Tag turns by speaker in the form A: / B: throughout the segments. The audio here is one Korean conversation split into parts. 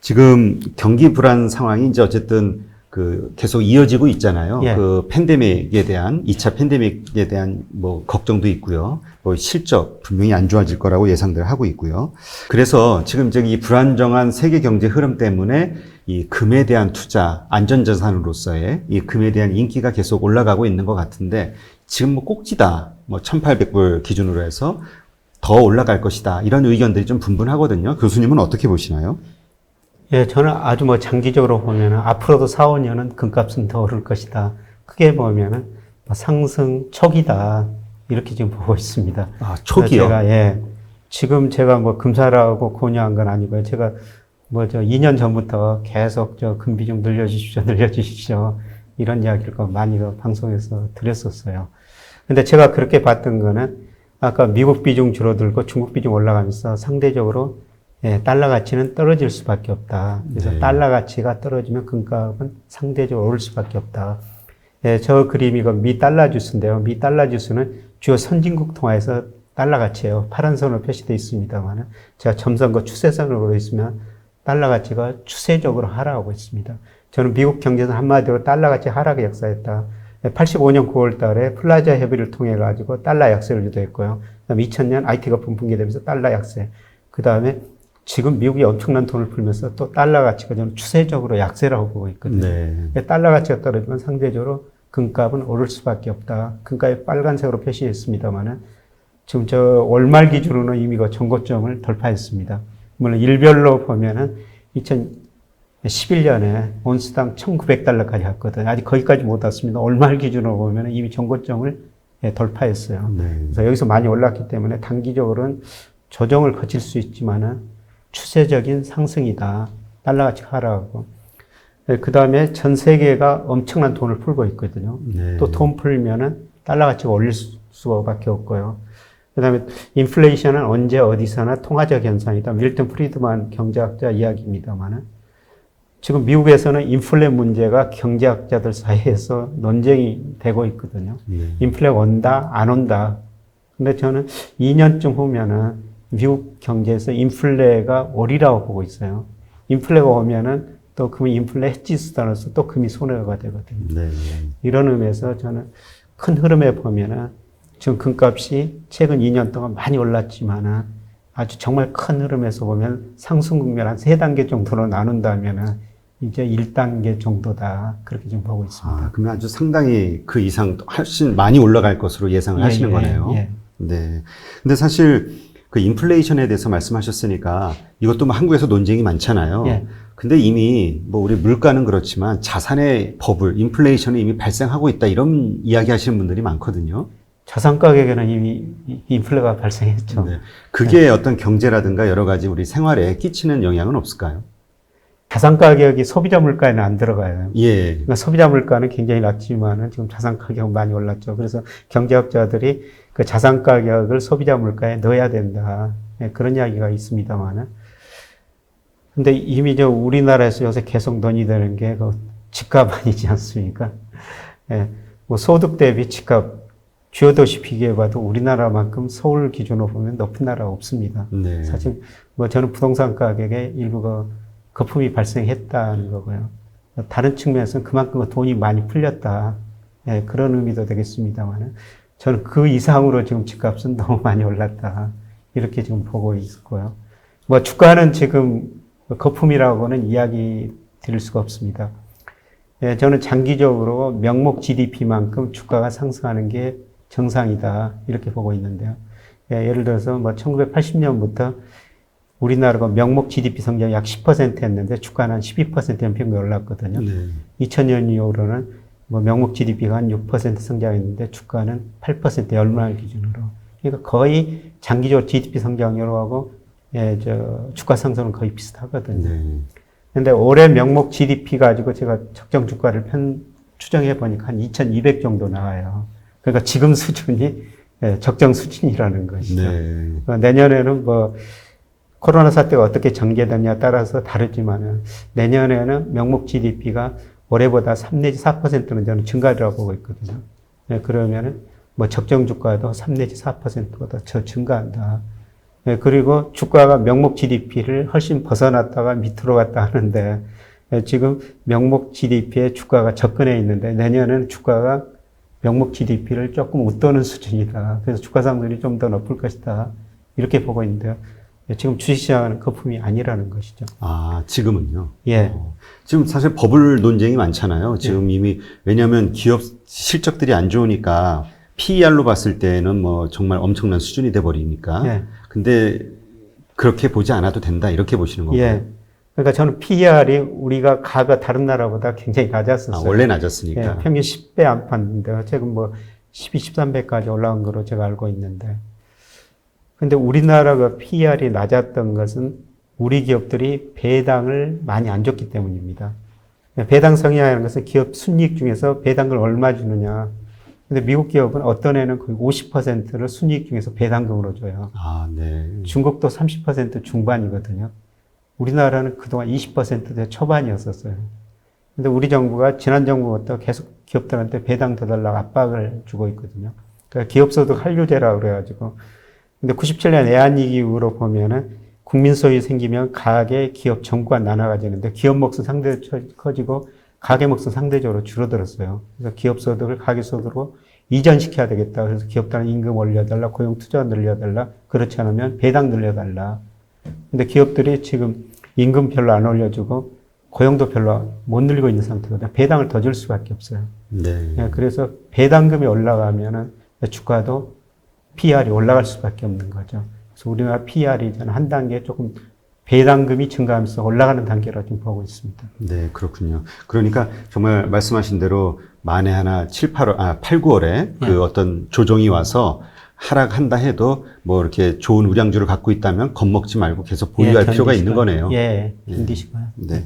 A: 지금 경기 불안 상황이 이제 어쨌든 계속 이어지고 있잖아요.
B: 예.
A: 팬데믹에 대한, 2차 팬데믹에 대한 걱정도 있고요. 실적 분명히 안 좋아질 거라고 예상들 하고 있고요. 그래서 지금 이 불안정한 세계 경제 흐름 때문에 이 금에 대한 투자, 안전자산으로서의 이 금에 대한 인기가 계속 올라가고 있는 것 같은데 지금 꼭지다. 1,800불 기준으로 해서 더 올라갈 것이다. 이런 의견들이 좀 분분하거든요. 교수님은 어떻게 보시나요?
B: 예, 저는 아주 장기적으로 보면은 앞으로도 4, 5년은 금값은 더 오를 것이다. 크게 보면은 상승 초기다. 이렇게 지금 보고 있습니다.
A: 아, 초기요?
B: 지금 제가 금사라고 권유한 건 아니고요. 제가 2년 전부터 계속 금 비중 늘려주십시오. 이런 이야기를 많이 방송에서 드렸었어요. 근데 제가 그렇게 봤던 거는 아까 미국 비중 줄어들고 중국 비중 올라가면서 상대적으로 달러 가치는 떨어질 수밖에 없다. 그래서
A: 네.
B: 달러 가치가 떨어지면 금값은 상대적으로 오를 수밖에 없다. 저 그림이 미 달러 지수인데요. 미 달러 지수는 주요 선진국 통화에서 달러 가치예요. 파란 선으로 표시되어 있습니다만 제가 점선거 추세선으로 있으면 달러 가치가 추세적으로 하락하고 있습니다. 저는 미국 경제는 한마디로 달러 가치 하락의 역사였다. 85년 9월 달에 플라자 협의를 통해 가지고 달러 약세를 유도했고요. 그다음에 2000년 IT 거품 붕괴되면서 달러 약세. 그다음에 지금 미국이 엄청난 돈을 풀면서 또 달러 가치가 저는 추세적으로 약세라고 보고 있거든요.
A: 네.
B: 달러 가치가 떨어지면 상대적으로 금값은 오를 수밖에 없다. 금값이 빨간색으로 표시했습니다만은 지금 월말 기준으로는 이미 전고점을 돌파했습니다. 물론 일별로 보면은 2011년에 온스당 1,900달러까지 갔거든요. 아직 거기까지 못 왔습니다. 월말 기준으로 보면은 이미 전고점을 돌파했어요.
A: 네.
B: 그래서 여기서 많이 올랐기 때문에 단기적으로는 조정을 거칠 수 있지만은 추세적인 상승이다. 달러 가치가 하락하고. 그 다음에 전 세계가 엄청난 돈을 풀고 있거든요.
A: 네.
B: 또 돈 풀면은 달러 가치가 올릴 수밖에 없고요. 그 다음에 인플레이션은 언제 어디서나 통화적 현상이다. 밀턴 프리드만 경제학자 이야기입니다만은 지금 미국에서는 인플레 문제가 경제학자들 사이에서 논쟁이 되고 있거든요.
A: 네.
B: 인플레가 온다, 안 온다. 근데 저는 2년쯤 후면은 미국 경제에서 인플레가 오리라고 보고 있어요. 인플레가 오면은 또 금이 인플레 해지 수단으로서 또 금이 손해가 되거든요.
A: 네.
B: 이런 의미에서 저는 큰 흐름에 보면은 지금 금값이 최근 2년 동안 많이 올랐지만은 아주 정말 큰 흐름에서 보면 상승 국면 한 3단계 정도로 나눈다면은 이제 1단계 정도다. 그렇게 지금 보고 있습니다.
A: 아, 그러면 아주 상당히 그 이상 훨씬 많이 올라갈 것으로 예상을 하시는 거네요. 네. 근데 사실 그 인플레이션에 대해서 말씀하셨으니까 이것도 한국에서 논쟁이 많잖아요. 근데 이미 우리 물가는 그렇지만 자산의 버블, 인플레이션이 이미 발생하고 있다 이런 이야기 하시는 분들이 많거든요.
B: 자산 가격에는 이미 인플레가 발생했죠.
A: 네. 그게 어떤 경제라든가 여러 가지 우리 생활에 끼치는 영향은 없을까요?
B: 자산 가격이 소비자 물가에는 안 들어가요.
A: 예.
B: 그러니까 소비자 물가는 굉장히 낮지만은 지금 자산 가격은 많이 올랐죠. 그래서 경제학자들이 그 자산 가격을 소비자 물가에 넣어야 된다. 그런 이야기가 있습니다만은. 근데 이미 우리나라에서 요새 계속 논의되는 게 그 집값 아니지 않습니까? 소득 대비 집값 주요 도시 비교해봐도 우리나라만큼 서울 기준으로 보면 높은 나라가 없습니다.
A: 네.
B: 사실 저는 부동산 가격에 일부가 거품이 발생했다는 거고요. 다른 측면에서는 그만큼 돈이 많이 풀렸다. 그런 의미도 되겠습니다만은 저는 그 이상으로 지금 집값은 너무 많이 올랐다. 이렇게 지금 보고 있고요. 주가는 지금 거품이라고는 이야기 드릴 수가 없습니다. 저는 장기적으로 명목 GDP만큼 주가가 상승하는 게 정상이다. 이렇게 보고 있는데요. 예를 들어서 1980년부터 우리나라가 명목 GDP 성장이 약 10% 했는데 주가는 한 12% 연평균 올랐거든요.
A: 네.
B: 2000년 이후로는 명목 GDP가 한 6% 성장했는데 주가는 8% 연말 기준으로. 그러니까 거의 장기적으로 GDP 성장률하고 주가 상승은 거의 비슷하거든요.
A: 네.
B: 근데 올해 명목 GDP 가지고 제가 적정 주가를 추정해 보니까 한 2200 정도 나와요. 그러니까 지금 수준이 적정 수준이라는 것이죠.
A: 네.
B: 내년에는 코로나 사태가 어떻게 전개되냐에 따라서 다르지만은 내년에는 명목 GDP가 올해보다 3 내지 4%는 저는 증가리라고 보고 있거든요. 그러면은 적정 주가도 3 내지 4%보다 더 증가한다. 예, 그리고 주가가 명목 GDP를 훨씬 벗어났다가 밑으로 갔다 하는데 예, 지금 명목 GDP에 주가가 접근해 있는데 내년에는 주가가 명목 GDP를 조금 웃도는 수준이다. 그래서 주가 상승률이 좀 더 높을 것이다. 이렇게 보고 있는데요. 예, 지금 주식시장은 거품이 아니라는 것이죠.
A: 아, 지금은요?
B: 예.
A: 지금 사실 버블 논쟁이 많잖아요. 지금 이미, 왜냐하면 기업 실적들이 안 좋으니까 PER로 봤을 때는 뭐 정말 엄청난 수준이 돼버리니까.
B: 예.
A: 근데 그렇게 보지 않아도 된다. 이렇게 보시는 건가요?
B: 예. 그러니까 저는 PER이 우리가 가가 다른 나라보다 굉장히 낮았었어요.
A: 아, 원래 낮았으니까.
B: 예, 평균 10배 안팎인데 지금 뭐 12, 13배까지 올라온 거로 제가 알고 있는데. 근데 우리나라가 PER이 낮았던 것은 우리 기업들이 배당을 많이 안 줬기 때문입니다. 배당 성향이라는 것은 기업 순이익 중에서 배당을 얼마 주느냐. 근데 미국 기업은 어떤 애는 거의 50%를 순이익 중에서 배당금으로 줘요.
A: 아, 네.
B: 중국도 30% 중반이거든요. 우리나라는 그동안 20%대 초반이었었어요. 근데 우리 정부가 지난 정부부터 계속 기업들한테 배당 더 달라고 압박을 주고 있거든요. 그러니까 기업소득 한류제라고 그래가지고. 근데 97년 외환위기 이후로 보면은 국민 소유 생기면 가계, 기업, 정부가 나눠가지는데 기업 몫은 상대적으로 커지고 가계 몫은 상대적으로 줄어들었어요. 그래서 기업 소득을 가계 소득으로 이전시켜야 되겠다. 그래서 기업들은 임금 올려달라, 고용 투자 늘려달라, 그렇지 않으면 배당 늘려달라. 근데 기업들이 지금 임금 별로 안 올려주고 고용도 별로 못 늘리고 있는 상태거든요. 배당을 더 줄 수밖에 없어요.
A: 네.
B: 예, 그래서 배당금이 올라가면은 주가도 PER이 올라갈 수밖에 없는 거죠. 그래서 우리나라 PER이 저는 한 단계 조금 배당금이 증가하면서 올라가는 단계로 좀 보고 있습니다.
A: 네, 그렇군요. 그러니까 정말 말씀하신 대로 만에 하나 8, 9월에 그 어떤 조정이 와서 하락한다 해도 뭐 이렇게 좋은 우량주를 갖고 있다면 겁먹지 말고 계속 보유할 필요가 있는 거네요.
B: 예, 견디시고요.
A: 네.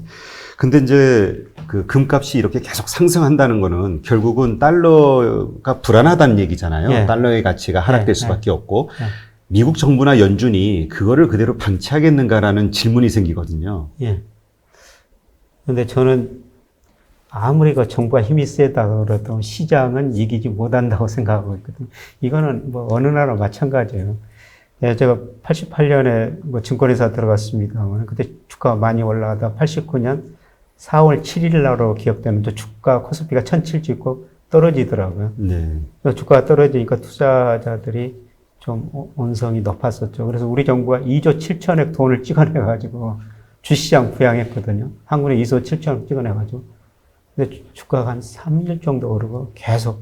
A: 근데 이제 그 금값이 이렇게 계속 상승한다는 거는 결국은 달러가 불안하다는 얘기잖아요.
B: 예.
A: 달러의 가치가 하락될
B: 예,
A: 수밖에 없고
B: 예.
A: 미국 정부나 연준이 그거를 그대로 방치하겠는가라는 질문이 생기거든요.
B: 예. 근데 저는 아무리 그 정부가 힘이 세다 그래도 시장은 이기지 못한다고 생각하고 있거든요. 이거는 뭐 어느 나라 마찬가지예요. 예, 제가 88년에 뭐 증권회사 들어갔습니다만 그때 주가가 많이 올라가다 89년 4월 7일 날로 기억되는데 주가 코스피가 1,700 찍고 떨어지더라고요.
A: 네.
B: 그래서 주가가 떨어지니까 투자자들이 좀 온성이 높았었죠. 그래서 우리 정부가 2조 7천억 돈을 찍어내가지고 주시장 부양했거든요. 한국에 2조 7천억 찍어내가지고. 근데 주가가 한 3일 정도 오르고 계속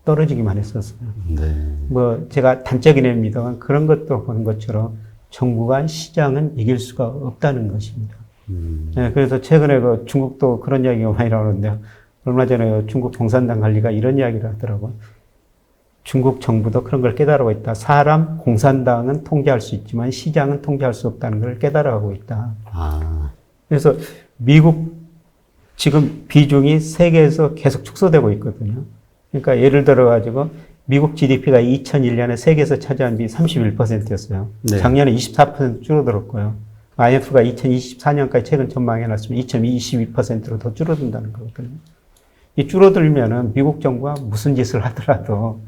B: 떨어지기만 했었어요.
A: 네.
B: 뭐 제가 단적인 예입니다만 그런 것도 보는 것처럼 정부가 시장은 이길 수가 없다는 것입니다. 네, 그래서 최근에 그 중국도 그런 이야기가 많이 나오는데요. 얼마 전에 중국 공산당 관리가 이런 이야기를 하더라고요. 중국 정부도 그런 걸 깨달고 있다. 사람, 공산당은 통제할 수 있지만 시장은 통제할 수 없다는 걸 깨달아가고 있다.
A: 아.
B: 그래서 미국 지금 비중이 세계에서 계속 축소되고 있거든요. 그러니까 예를 들어가지고 미국 GDP가 2001년에 세계에서 차지한 비 31%였어요.
A: 네.
B: 작년에 24% 줄어들었고요. IMF가 2024년까지 최근 전망해놨으면 2022%로 더 줄어든다는 거거든요. 이 줄어들면은 미국 정부가 무슨 짓을 하더라도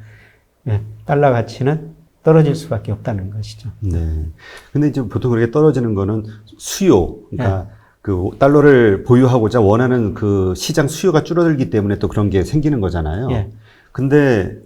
B: 예, 달러 가치는 떨어질 수밖에 없다는 것이죠.
A: 네. 근데 이제 보통 그렇게 떨어지는 거는 수요, 그러니까 그 달러를 보유하고자 원하는 그 시장 수요가 줄어들기 때문에 또 그런 게 생기는 거잖아요.
B: 예.
A: 근데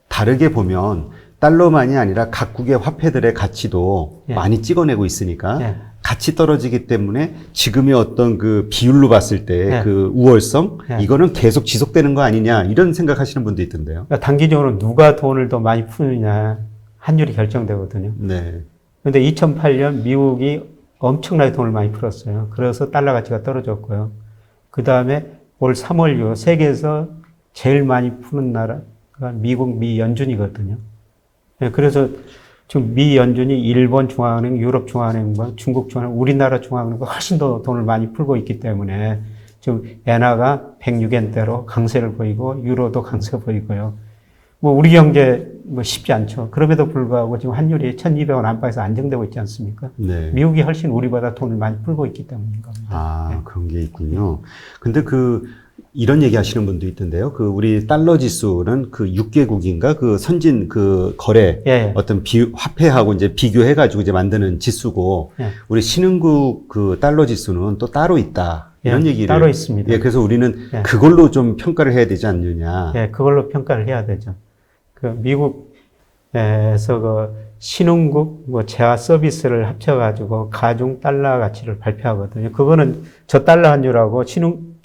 A: 다르게 보면 달러만이 아니라 각국의 화폐들의 가치도
B: 예.
A: 많이 찍어내고 있으니까
B: 예.
A: 같이 떨어지기 때문에 지금의 어떤 그 비율로 봤을 때
B: 예.
A: 그 우월성
B: 예.
A: 이거는 계속 지속되는 거 아니냐 이런 생각하시는 분도 있던데요.
B: 그러니까 단기적으로 누가 돈을 더 많이 푸느냐 환율이 결정되거든요.
A: 네.
B: 그런데 2008년 미국이 엄청나게 돈을 많이 풀었어요. 그래서 달러 가치가 떨어졌고요. 그 다음에 올 3월 이후 세계에서 제일 많이 푸는 나라가 미국, 미 연준이거든요. 네, 그래서 지금 미 연준이 일본 중앙은행, 유럽 중앙은행과 중국 중앙은행, 우리나라 중앙은행과 훨씬 더 돈을 많이 풀고 있기 때문에 지금 엔화가 106엔대로 강세를 보이고 유로도 강세 보이고요. 뭐 우리 경제 뭐 쉽지 않죠. 그럼에도 불구하고 지금 환율이 1,200원 안팎에서 안정되고 있지 않습니까?
A: 네.
B: 미국이 훨씬 우리보다 돈을 많이 풀고 있기 때문인 겁니다.
A: 아,
B: 네.
A: 그런 게 있군요. 근데 그 이런 얘기 하시는 분도 있던데요. 그 우리 달러 지수는 그 6개국인가 그 선진 그 거래
B: 예.
A: 어떤 화폐하고 이제 비교해 가지고 이제 만드는 지수고
B: 예.
A: 우리 신흥국 그 달러 지수는 또 따로 있다. 이런
B: 예,
A: 얘기를
B: 따로 있습니다.
A: 예, 그래서 우리는
B: 예.
A: 그걸로 좀 평가를 해야 되지 않느냐.
B: 예, 그걸로 평가를 해야 되죠. 그 미국에서 그 신흥국 뭐 재화 서비스를 합쳐가지고 가중 달러 가치를 발표하거든요. 그거는 저 달러 환율하고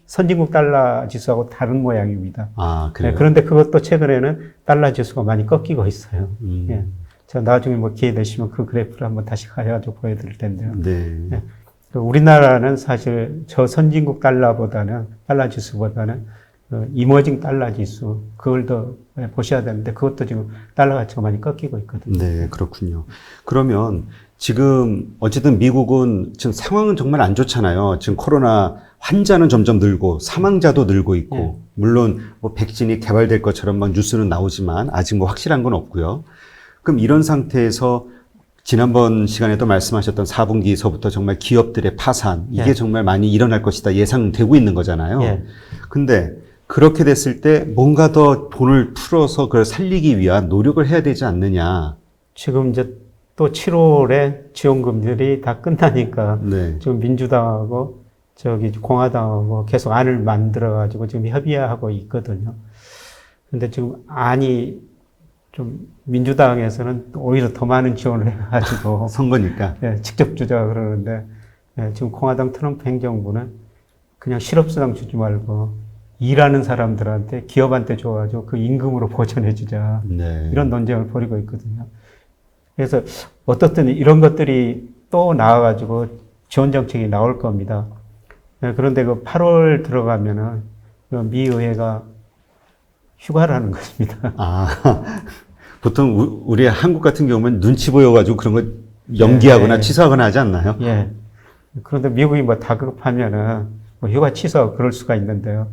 B: 선진국 달러 지수하고 다른 모양입니다.
A: 아, 그래요?
B: 예, 그런데 그것도 최근에는 달러 지수가 많이 꺾이고 있어요. 예. 저 나중에 뭐 기회 되시면 그 그래프를 한번 다시 가가지고 보여드릴 텐데요.
A: 네.
B: 예. 우리나라는 사실 저 선진국 달러보다는, 달러 지수보다는 이머징 달러 지수, 그걸 더 보셔야 되는데 그것도 지금 달러 가치가 많이 꺾이고 있거든요.
A: 네, 그렇군요. 그러면 지금 어쨌든 미국은 지금 상황은 정말 안 좋잖아요. 지금 코로나 환자는 점점 늘고 사망자도 늘고 있고,
B: 네.
A: 물론 뭐 백신이 개발될 것처럼 막 뉴스는 나오지만 아직 뭐 확실한 건 없고요. 그럼 이런 상태에서 지난번 시간에도 말씀하셨던 4분기서부터 정말 기업들의 파산, 이게
B: 예.
A: 정말 많이 일어날 것이다 예상되고 있는 거잖아요.
B: 예.
A: 근데 그렇게 됐을 때 뭔가 더 돈을 풀어서 그걸 살리기 위한 노력을 해야 되지 않느냐.
B: 지금 이제 또 7월에 지원금들이 다 끝나니까
A: 네.
B: 지금 민주당하고 저기 공화당하고 계속 안을 만들어가지고 지금 협의하고 있거든요. 근데 지금 안이 좀 민주당에서는 오히려 더 많은 지원을 해가지고
A: 선거니까.
B: 예, 직접 주자 그러는데 예, 지금 공화당 트럼프 행정부는 그냥 실업수당 주지 말고 일하는 사람들한테 기업한테 줘가지고 그 임금으로 보전해 주자
A: 네.
B: 이런 논쟁을 벌이고 있거든요. 그래서 어떻든 이런 것들이 또 나와가지고 지원 정책이 나올 겁니다. 예, 그런데 그 8월 들어가면은 그 미 의회가 휴가를 하는 것입니다.
A: 아, 보통 우리 한국 같은 경우는 눈치 보여가지고 그런 거 연기하거나
B: 예.
A: 취소하거나 하지 않나요?
B: 예. 그런데 미국이 뭐 다급하면은 뭐 휴가 취소 그럴 수가 있는데요.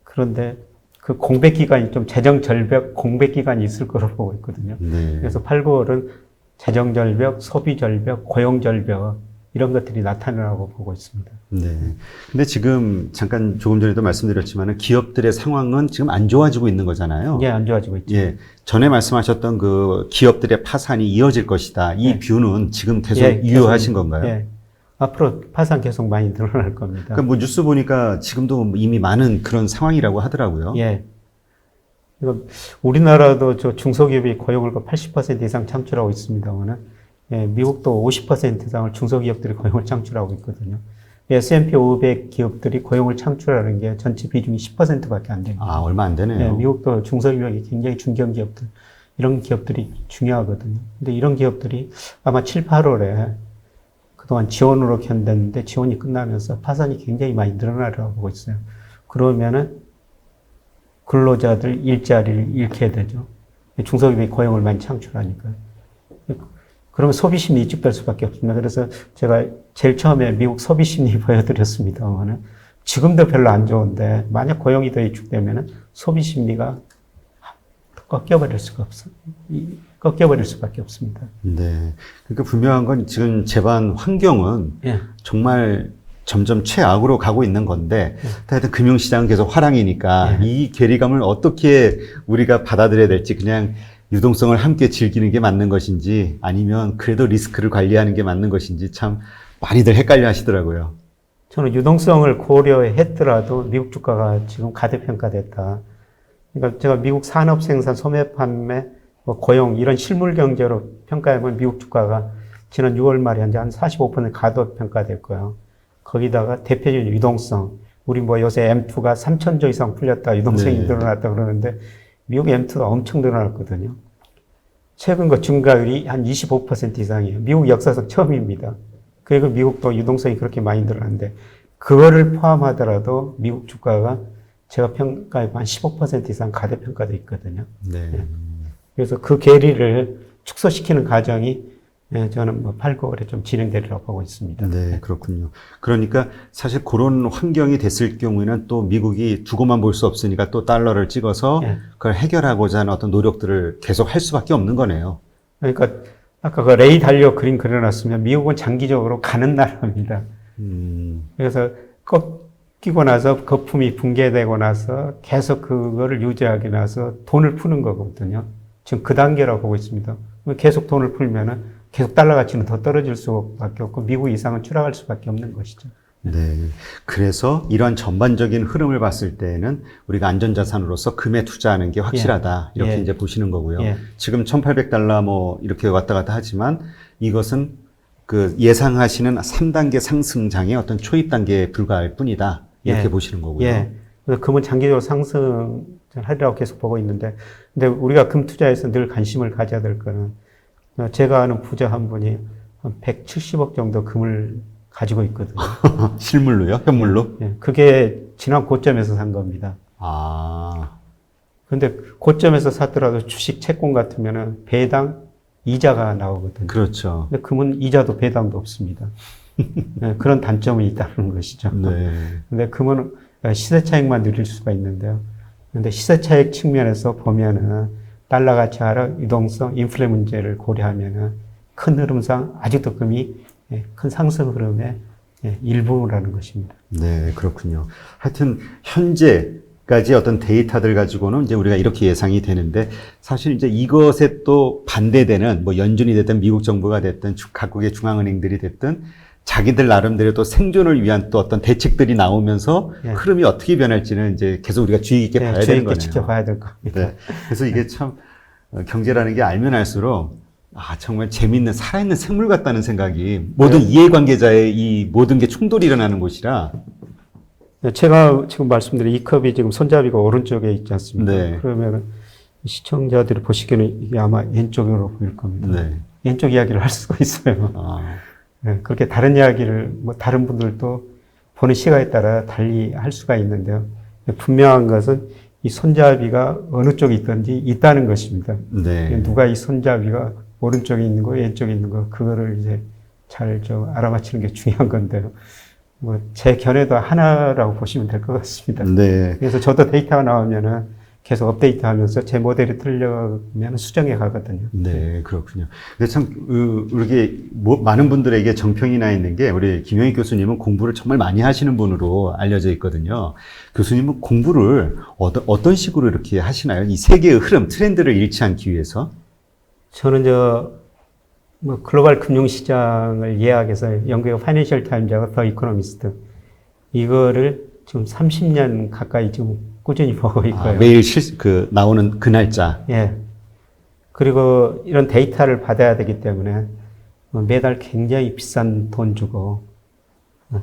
B: 그런데 그 공백 기간이 좀 재정 절벽 공백 기간이 있을 거로 보고 있거든요.
A: 네.
B: 그래서 8, 9월은 재정 절벽, 소비 절벽, 고용 절벽 이런 것들이 나타나라고 보고 있습니다.
A: 네. 근데 지금 잠깐 조금 전에도 말씀드렸지만 기업들의 상황은 지금 안 좋아지고 있는 거잖아요.
B: 예, 안 좋아지고 있죠.
A: 예. 전에 말씀하셨던 그 기업들의 파산이 이어질 것이다. 이
B: 예.
A: 뷰는 지금 계속
B: 예,
A: 유효하신
B: 계속,
A: 건가요?
B: 예. 앞으로 파산 계속 많이 늘어날 겁니다.
A: 그러니까 뭐 뉴스 보니까 지금도 이미 많은 그런 상황이라고 하더라고요.
B: 예. 이거 우리나라도 저 중소기업이 고용을 80% 이상 창출하고 있습니다만은, 예, 미국도 50% 이상을 중소기업들이 고용을 창출하고 있거든요. S&P 500 기업들이 고용을 창출하는 게 전체 비중이 10%밖에 안 됩니다.
A: 아, 얼마 안 되네요.
B: 예, 미국도 중소기업이 굉장히 중견기업들, 이런 기업들이 중요하거든요. 근데 이런 기업들이 아마 7, 8월에 그동안 지원으로 견뎠는데 지원이 끝나면서 파산이 굉장히 많이 늘어나려고 보고 있어요. 그러면은 근로자들 일자리를 잃게 되죠. 중소기업이 고용을 많이 창출하니까요. 그러면 소비심리 위축될 수밖에 없습니다. 그래서 제가 제일 처음에 미국 소비심리 보여드렸습니다만은 지금도 별로 안 좋은데 만약 고용이 더 위축되면은 소비심리가 꺾여버릴 수밖에 없습니다.
A: 네. 그러니까 분명한 건 지금 재반 환경은
B: 예.
A: 정말 점점 최악으로 가고 있는 건데, 하여튼 금융시장은 계속 화랑이니까 이 괴리감을 어떻게 우리가 받아들여야 될지 그냥 유동성을 함께 즐기는 게 맞는 것인지 아니면 그래도 리스크를 관리하는 게 맞는 것인지 참 많이들 헷갈려 하시더라고요.
B: 저는 유동성을 고려했더라도 미국 주가가 지금 가대평가됐다. 그러니까 제가 미국 산업 생산, 소매 판매, 뭐 고용 이런 실물 경제로 평가해보면 미국 주가가 지난 6월 말에 한 45% 가도평가됐고요. 거기다가 대표적인 유동성, 우리 뭐 요새 M2가 3,000조 이상 풀렸다, 유동성이 늘어났다 그러는데 미국 M2가 엄청 늘어났거든요. 최근 그 증가율이 한 25% 이상이에요. 미국 역사상 처음입니다. 그리고 미국도 유동성이 그렇게 많이 늘어났는데 그거를 포함하더라도 미국 주가가 제가 평가해 한 15% 이상 가대평가돼 있거든요.
A: 네.
B: 그래서 그 괴리를 축소시키는 과정이 저는 뭐 8, 9월에 좀 진행되리라고 보고 있습니다.
A: 네, 그렇군요. 그러니까 사실 그런 환경이 됐을 경우에는 또 미국이 두고만 볼 수 없으니까 또 달러를 찍어서 그걸 해결하고자 하는 어떤 노력들을 계속 할 수밖에 없는 거네요.
B: 그러니까 아까 그 레이 달리오 그림 그려놨으면 미국은 장기적으로 가는 나라입니다. 그래서 끼고 나서 거품이 붕괴되고 나서 계속 그거를 유지하기 나서 돈을 푸는 거거든요. 지금 그 단계라고 보고 있습니다. 계속 돈을 풀면은 계속 달러 가치는 더 떨어질 수밖에 없고 미국 이상은 추락할 수밖에 없는 것이죠.
A: 네. 그래서 이런 전반적인 흐름을 봤을 때는 우리가 안전자산으로서 금에 투자하는 게 확실하다. 이렇게
B: 예.
A: 이제 보시는 거고요.
B: 예.
A: 지금 1,800달러 뭐 이렇게 왔다 갔다 하지만 이것은 그 예상하시는 3단계 상승장의 어떤 초입 단계에 불과할 뿐이다. 이렇게
B: 예.
A: 보시는 거고요.
B: 예. 그래서 금은 장기적으로 상승하리라고 계속 보고 있는데, 근데 우리가 금 투자에서 늘 관심을 가져야 될 거는, 제가 아는 부자 한 분이 한 170억 정도 금을 가지고 있거든요.
A: 실물로요? 현물로?
B: 예. 그게 지난 고점에서 산 겁니다.
A: 아.
B: 근데 고점에서 샀더라도 주식 채권 같으면은 배당 이자가 나오거든요.
A: 그렇죠.
B: 근데 금은 이자도 배당도 없습니다. 네, 그런 단점이 있다는 것이죠.
A: 네.
B: 근데 금은 시세 차익만 누릴 수가 있는데요. 근데 시세 차익 측면에서 보면은 달러 가치 하락, 유동성, 인플레 문제를 고려하면은 큰 흐름상 아직도 금이 큰 상승 흐름의 일부라는 것입니다.
A: 네, 그렇군요. 하여튼 현재까지 어떤 데이터들 가지고는 이제 우리가 이렇게 예상이 되는데 사실 이제 이것에 또 반대되는 뭐 연준이 됐든 미국 정부가 됐든 각국의 중앙은행들이 됐든 자기들 나름대로 또 생존을 위한 또 어떤 대책들이 나오면서
B: 예.
A: 흐름이 어떻게 변할지는 이제 계속 우리가 주의 깊게 봐야
B: 주의
A: 되는
B: 깊게
A: 거네요.
B: 지켜봐야 될 겁니다.
A: 네. 그래서 이게 참 경제라는 게 알면 알수록 정말 재밌는 살아있는 생물 같다는 생각이 모든 이해관계자의 이 모든 게 충돌이 일어나는 곳이라.
B: 제가 지금 말씀드린 이 컵이 지금 손잡이가 오른쪽에 있지 않습니까?
A: 네.
B: 그러면 시청자들이 보시기에는 이게 아마 왼쪽으로 보일 겁니다.
A: 네.
B: 왼쪽 이야기를 할 수가 있어요. 네, 그렇게 다른 이야기를 뭐 다른 분들도 보는 시각에 따라 달리 할 수가 있는데요. 분명한 것은 이 손잡이가 어느 쪽에 있든지 있다는 것입니다.
A: 네.
B: 누가 이 손잡이가 오른쪽에 있는 거, 왼쪽에 있는 거, 그거를 이제 잘 좀 알아맞히는 게 중요한 건데요. 뭐, 제 견해도 하나라고 보시면 될 것 같습니다.
A: 네.
B: 그래서 저도 데이터가 나오면은 계속 업데이트 하면서 제 모델이 틀려면 수정해 가거든요.
A: 네, 그렇군요. 근데 참, 이렇게, 많은 분들에게 정평이 나 있는 게, 우리 김영익 교수님은 공부를 정말 많이 하시는 분으로 알려져 있거든요. 교수님은 공부를 어떤 식으로 이렇게 하시나요? 이 세계의 흐름, 트렌드를 잃지 않기 위해서?
B: 저는 뭐 글로벌 금융시장을 예약해서 영국의 파이낸셜 타임즈하고 더 이코노미스트, 이거를 지금 30년 가까이 지금 꾸준히 보고 있고요.
A: 매일 나오는 그 날짜.
B: 예. 그리고 이런 데이터를 받아야 되기 때문에 매달 굉장히 비싼 돈 주고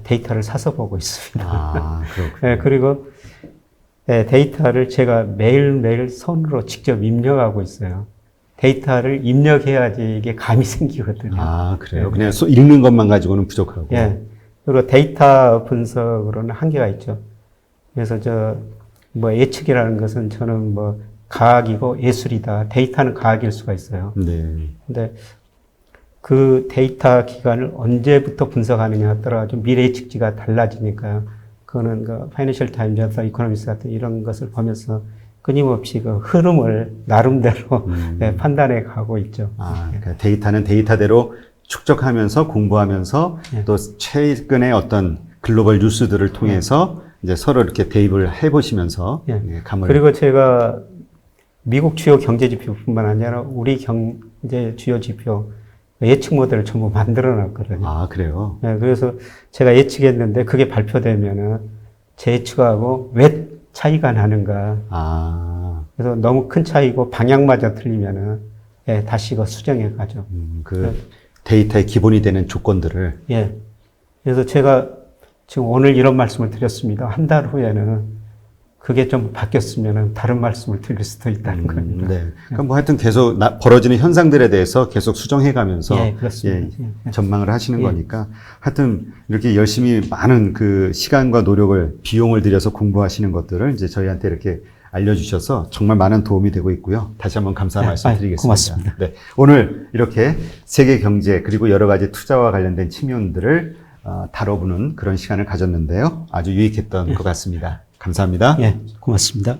B: 데이터를 사서 보고 있습니다.
A: 그렇군요.
B: 예, 그리고 데이터를 제가 매일매일 손으로 직접 입력하고 있어요. 데이터를 입력해야지 이게 감이 생기거든요.
A: 그래요? 그냥 읽는 것만 가지고는 부족하고.
B: 예. 그리고 데이터 분석으로는 한계가 있죠. 그래서 예측이라는 것은 저는 과학이고 예술이다. 데이터는 과학일 수가 있어요.
A: 네.
B: 근데 그 데이터 기간을 언제부터 분석하느냐에 따라 좀 미래 예측치가 달라지니까요. 그거는 파이낸셜 타임즈, 이코노미스트 같은 이런 것을 보면서 끊임없이 그 흐름을 나름대로 판단해 가고 있죠.
A: 그러니까 데이터는 데이터대로 축적하면서 공부하면서 또 최근의 어떤 글로벌 뉴스들을 통해서 이제 서로 이렇게 대입을 해보시면서 감을.
B: 그리고 제가 미국 주요 경제 지표뿐만 아니라 우리 경제 주요 지표 예측 모델을 전부 만들어 놨거든요.
A: 그래요?
B: 네, 그래서 제가 예측했는데 그게 발표되면은 제 예측하고 왜 차이가 나는가. 그래서 너무 큰 차이고 방향마저 틀리면은 다시 이거 수정해 가죠.
A: 데이터의 기본이 되는 조건들을.
B: 그래서 제가 지금 오늘 이런 말씀을 드렸습니다. 한 달 후에는 그게 좀 바뀌었으면 다른 말씀을 드릴 수도 있다는 겁니다.
A: 네. 그러니까 하여튼 계속 벌어지는 현상들에 대해서 계속 수정해 가면서 전망을 하시는 거니까 하여튼 이렇게 열심히 많은 그 시간과 노력을 비용을 들여서 공부하시는 것들을 이제 저희한테 이렇게 알려주셔서 정말 많은 도움이 되고 있고요. 다시 한번 감사한 말씀 드리겠습니다.
B: 고맙습니다.
A: 네. 오늘 이렇게 세계 경제 그리고 여러 가지 투자와 관련된 측면들을 다뤄보는 그런 시간을 가졌는데요. 아주 유익했던 것 같습니다. 감사합니다.
B: 고맙습니다.